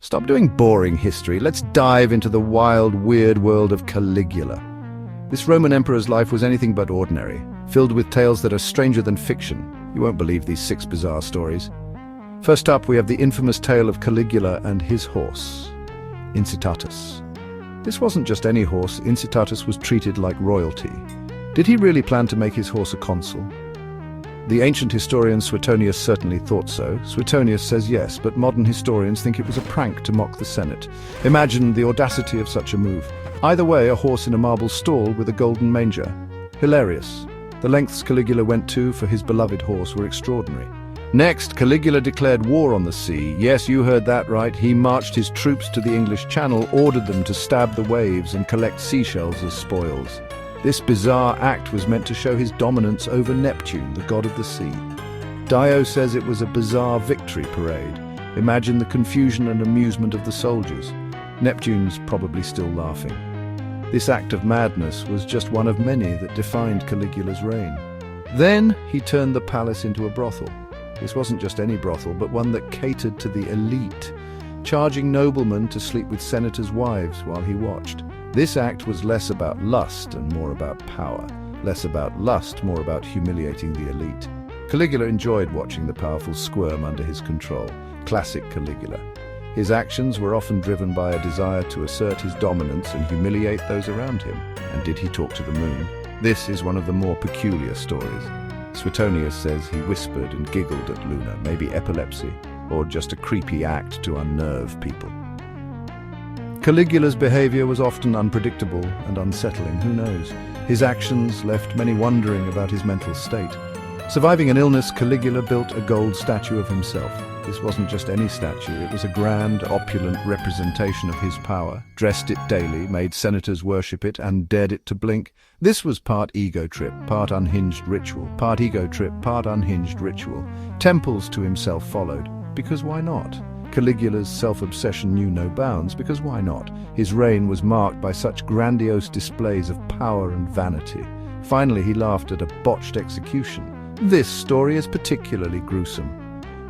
Stop doing boring history. Let's dive into the wild, weird world of Caligula. This Roman emperor's life was anything but ordinary, filled with tales that are stranger than fiction. You won't believe these 6 bizarre stories. First up, we have the infamous tale of Caligula and his horse, Incitatus. This wasn't just any horse. Incitatus was treated like royalty. Did he really plan to make his horse a consul? The ancient historian Suetonius certainly thought so. Suetonius says yes, but modern historians think it was a prank to mock the Senate. Imagine the audacity of such a move. Either way, a horse in a marble stall with a golden manger. Hilarious. The lengths Caligula went to for his beloved horse were extraordinary. Next, Caligula declared war on the sea. Yes, you heard that right. He marched his troops to the English Channel, ordered them to stab the waves and collect seashells as spoils. This bizarre act was meant to show his dominance over Neptune, the god of the sea. Dio says it was a bizarre victory parade. Imagine the confusion and amusement of the soldiers. Neptune's probably still laughing. This act of madness was just one of many that defined Caligula's reign. Then he turned the palace into a brothel. This wasn't just any brothel, but one that catered to the elite, charging noblemen to sleep with senators' wives while he watched. This act was less about lust and more about power. Less about lust, more about humiliating the elite. Caligula enjoyed watching the powerful squirm under his control. Classic Caligula. His actions were often driven by a desire to assert his dominance and humiliate those around him. And did he talk to the moon? This is one of the more peculiar stories. Suetonius says he whispered and giggled at Luna, maybe epilepsy, or just a creepy act to unnerve people. Caligula's behavior was often unpredictable and unsettling. Who knows? His actions left many wondering about his mental state. Surviving an illness, Caligula built a gold statue of himself. This wasn't just any statue, it was a grand, opulent representation of his power, dressed it daily, made senators worship it, and dared it to blink. This was part ego trip, part unhinged ritual. Part ego trip, part unhinged ritual. Temples to himself followed, because why not? Caligula's self-obsession knew no bounds, because why not? His reign was marked by such grandiose displays of power and vanity. Finally, he laughed at a botched execution. This story is particularly gruesome.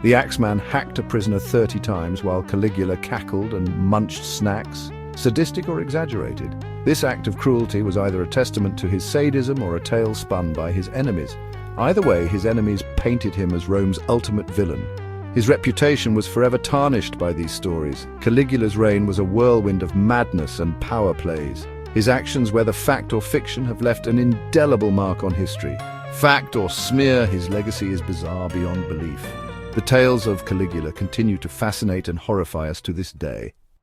The axeman hacked a prisoner 30 times while Caligula cackled and munched snacks. Sadistic or exaggerated? This act of cruelty was either a testament to his sadism or a tale spun by his enemies. Either way, his enemies painted him as Rome's ultimate villain. His reputation was forever tarnished by these stories. Caligula's reign was a whirlwind of madness and power plays. His actions, whether fact or fiction, have left an indelible mark on history. Fact or smear, his legacy is bizarre beyond belief. The tales of Caligula continue to fascinate and horrify us to this day.